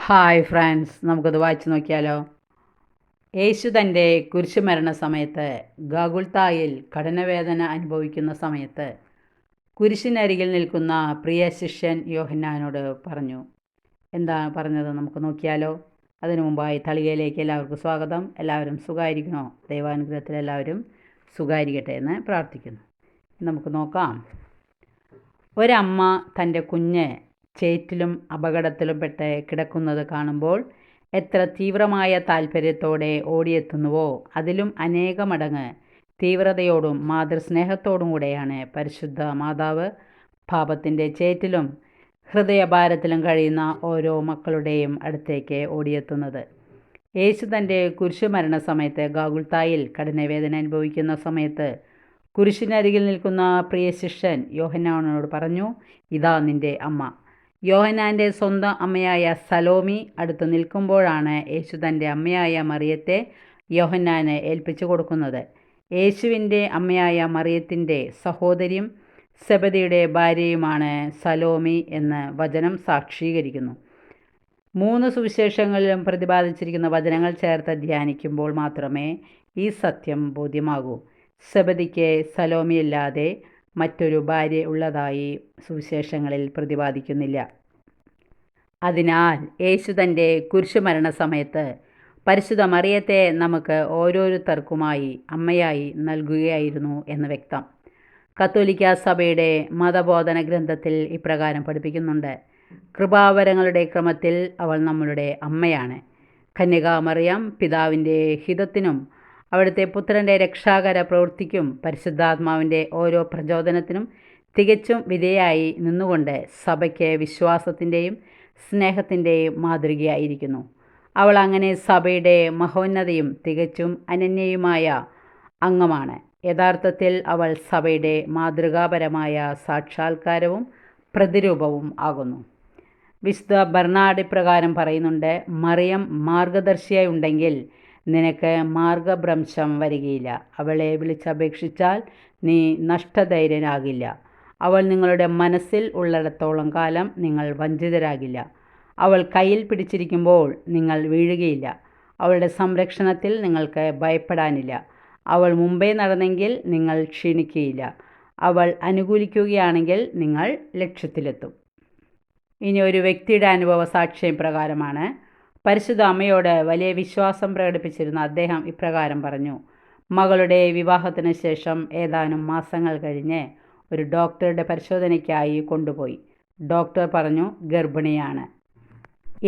Hi friends, നമുക്കത് വായിച്ചു നോക്കിയാലോ. യേശു തൻ്റെ കുരിശുമരണ സമയത്ത് ഗാഗുൽത്തായിൽ കഠിനവേദന അനുഭവിക്കുന്ന സമയത്ത് കുരിശിനരികിൽ നിൽക്കുന്ന പ്രിയ ശിഷ്യൻ യോഹന്നാനോട് പറഞ്ഞു. എന്താ പറഞ്ഞത് നമുക്ക് നോക്കിയാലോ. അതിനു മുമ്പായി തളികയിലേക്ക് എല്ലാവർക്കും സ്വാഗതം. എല്ലാവരും സുഖമായിരിക്കണോ? ദൈവാനുഗ്രഹത്തിൽ എല്ലാവരും സുഖമായിരിക്കട്ടെ എന്ന് പ്രാർത്ഥിക്കുന്നു. നമുക്ക് നോക്കാം. ഒരമ്മ തൻ്റെ കുഞ്ഞ് ചേറ്റിലും അപകടത്തിലും പെട്ട് കിടക്കുന്നത് കാണുമ്പോൾ എത്ര തീവ്രമായ താല്പര്യത്തോടെ ഓടിയെത്തുന്നുവോ അതിലും അനേകമടങ്ങ് തീവ്രതയോടും മാതൃസ്നേഹത്തോടും കൂടെയാണ് പരിശുദ്ധ മാതാവ് പാപത്തിൻ്റെ ചേറ്റിലും ഹൃദയഭാരത്തിലും കഴിയുന്ന ഓരോ മക്കളുടെയും അടുത്തേക്ക് ഓടിയെത്തുന്നത്. യേശു തൻ്റെ കുരിശുമരണ സമയത്ത് ഗാഗുൽത്തായിൽ കഠിനവേദന അനുഭവിക്കുന്ന സമയത്ത് കുരിശിനരികിൽ നിൽക്കുന്ന പ്രിയ ശിഷ്യൻ യോഹന്നാനോട് പറഞ്ഞു, ഇതാ നിൻ്റെ അമ്മ. യോഹന്നാൻ്റെ സ്വന്തം അമ്മയായ സലോമി അടുത്ത് നിൽക്കുമ്പോഴാണ് യേശു തൻ്റെ അമ്മയായ മറിയത്തെ യോഹന്നാന് ഏൽപ്പിച്ചു കൊടുക്കുന്നത്. യേശുവിൻ്റെ അമ്മയായ മറിയത്തിൻ്റെ സഹോദരിയും സെബദിയുടെ ഭാര്യയുമാണ് സലോമി എന്ന് വചനം സാക്ഷീകരിക്കുന്നു. 3 സുവിശേഷങ്ങളിലും പ്രതിപാദിച്ചിരിക്കുന്ന വചനങ്ങൾ ചേർത്ത് ധ്യാനിക്കുമ്പോൾ മാത്രമേ ഈ സത്യം ബോധ്യമാകൂ. സെബദിക്ക് സലോമിയല്ലാതെ മറ്റൊരു ഭാര്യ ഉള്ളതായി സുവിശേഷങ്ങളിൽ പ്രതിപാദിക്കുന്നില്ല. അതിനാൽ യേശു തൻ്റെ കുരിശുമരണ സമയത്ത് പരിശുദ്ധ മറിയത്തെ നമുക്ക് ഓരോരുത്തർക്കുമായി അമ്മയായി നൽകുകയായിരുന്നു എന്ന് വ്യക്തം. കത്തോലിക്ക സഭയുടെ മതബോധന ഗ്രന്ഥത്തിൽ ഇപ്രകാരം പഠിപ്പിക്കുന്നുണ്ട്. കൃപാവരങ്ങളുടെ ക്രമത്തിൽ അവൾ നമ്മളുടെ അമ്മയാണ്. കന്യകാമറിയം പിതാവിൻ്റെ ഹിതത്തിനും അവിടുത്തെ പുത്രൻ്റെ രക്ഷാകര പ്രവൃത്തിക്കും പരിശുദ്ധാത്മാവിൻ്റെ ഓരോ പ്രചോദനത്തിനും തികച്ചും വിധേയായി നിന്നുകൊണ്ട് സഭയ്ക്ക് വിശ്വാസത്തിൻ്റെയും സ്നേഹത്തിൻ്റെയും മാതൃകയായിരിക്കുന്നു. അവൾ അങ്ങനെ സഭയുടെ മഹോന്നതയും തികച്ചും അനന്യയുമായ അംഗമാണ്. യഥാർത്ഥത്തിൽ അവൾ സഭയുടെ മാതൃകാപരമായ സാക്ഷാത്കാരവും പ്രതിരൂപവും ആകുന്നു. വിശുദ്ധ ബർണാഡ് ഇപ്രകാരം പറയുന്നുണ്ട്. മറിയം മാർഗദർശിയായി ഉണ്ടെങ്കിൽ നിനക്ക് മാർഗഭ്രംശം വരികയില്ല. അവളെ വിളിച്ചപേക്ഷിച്ചാൽ നീ നഷ്ടധൈര്യനാകില്ല. അവൾ നിങ്ങളുടെ മനസ്സിൽ ഉള്ളിടത്തോളം കാലം നിങ്ങൾ വഞ്ചിതരാകില്ല. അവൾ കയ്യിൽ പിടിച്ചിരിക്കുമ്പോൾ നിങ്ങൾ വീഴുകയില്ല. അവളുടെ സംരക്ഷണത്തിൽ നിങ്ങൾക്ക് ഭയപ്പെടാനില്ല. അവൾ മുമ്പേ നടന്നെങ്കിൽ നിങ്ങൾ ക്ഷീണിക്കുകയില്ല. അവൾ അനുകൂലിക്കുകയാണെങ്കിൽ നിങ്ങൾ ലക്ഷ്യത്തിലെത്തും. ഇനി ഒരു വ്യക്തിയുടെ അനുഭവ സാക്ഷ്യം പ്രകാരമാണ്. പരിശുദ്ധ അമ്മയോട് വലിയ വിശ്വാസം പ്രകടിപ്പിച്ചിരുന്ന അദ്ദേഹം ഇപ്രകാരം പറഞ്ഞു. മകളുടെ വിവാഹത്തിന് ശേഷം ഏതാനും മാസങ്ങൾ കഴിഞ്ഞ് ഒരു ഡോക്ടറുടെ പരിശോധനയ്ക്കായി കൊണ്ടുപോയി. ഡോക്ടർ പറഞ്ഞു, ഗർഭിണിയാണ്.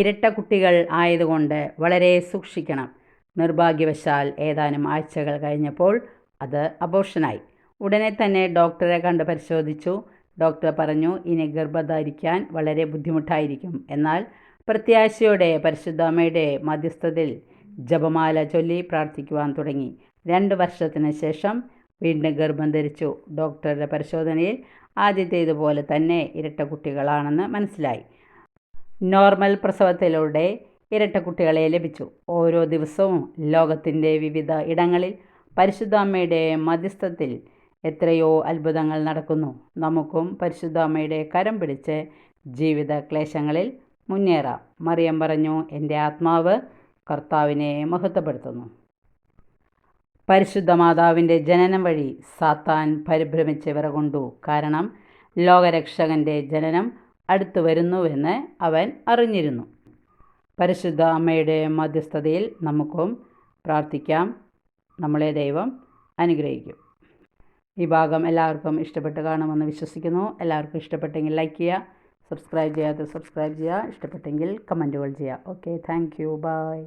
ഇരട്ട കുട്ടികൾ ആയതുകൊണ്ട് വളരെ സൂക്ഷിക്കണം. നിർഭാഗ്യവശാൽ ഏതാനും ആഴ്ചകൾ കഴിഞ്ഞപ്പോൾ അത് അബോർഷനായി. ഉടനെ തന്നെ ഡോക്ടറെ കണ്ട് പരിശോധിച്ചു. ഡോക്ടർ പറഞ്ഞു, ഇനി ഗർഭധാരിക്കാൻ വളരെ ബുദ്ധിമുട്ടായിരിക്കും. എന്നാൽ പ്രത്യാശയോടെ പരിശുദ്ധ അമ്മയുടെ മധ്യസ്ഥതയിൽ ജപമാല ചൊല്ലി പ്രാർത്ഥിക്കുവാൻ തുടങ്ങി. 2 വർഷത്തിന് ശേഷം വീണ്ടും ഗർഭം ധരിച്ചു. ഡോക്ടറുടെ പരിശോധനയിൽ ആദ്യത്തേതുപോലെ തന്നെ ഇരട്ട കുട്ടികളാണെന്ന് മനസ്സിലായി. നോർമൽ പ്രസവത്തിലൂടെ ഇരട്ട കുട്ടികളെ ലഭിച്ചു. ഓരോ ദിവസവും ലോകത്തിൻ്റെ വിവിധ ഇടങ്ങളിൽ പരിശുദ്ധ അമ്മയുടെ മധ്യസ്ഥത്തിൽ എത്രയോ അത്ഭുതങ്ങൾ നടക്കുന്നു. നമുക്കും പരിശുദ്ധ അമ്മയുടെ കരം പിടിച്ച് ജീവിത ക്ലേശങ്ങളിൽ മുന്നേറാം. മറിയം പറഞ്ഞു, എൻ്റെ ആത്മാവ് കർത്താവിനെ മഹത്വപ്പെടുത്തുന്നു. പരിശുദ്ധ മാതാവിൻ്റെ ജനനം വഴി സാത്താൻ പരിഭ്രമിച്ച് വിറകൊണ്ടു. കാരണം ലോകരക്ഷകൻ്റെ ജനനം അടുത്തു വരുന്നുവെന്ന് അവൻ അറിഞ്ഞിരുന്നു. പരിശുദ്ധ അമ്മയുടെ മധ്യസ്ഥതയിൽ നമുക്കും പ്രാർത്ഥിക്കാം. നമ്മളെ ദൈവം അനുഗ്രഹിക്കും. ഈ ഭാഗം എല്ലാവർക്കും ഇഷ്ടപ്പെട്ട് കാണുമെന്ന് വിശ്വസിക്കുന്നു. എല്ലാവർക്കും ഇഷ്ടപ്പെട്ടെങ്കിൽ ലൈക്ക് ചെയ്യുക, സബ്സ്ക്രൈബ് ചെയ്യാതെ സബ്സ്ക്രൈബ് ചെയ്യുക, ഇഷ്ടപ്പെട്ടെങ്കിൽ കമൻറ്റുകൾ ചെയ്യുക. Okay, thank you, by.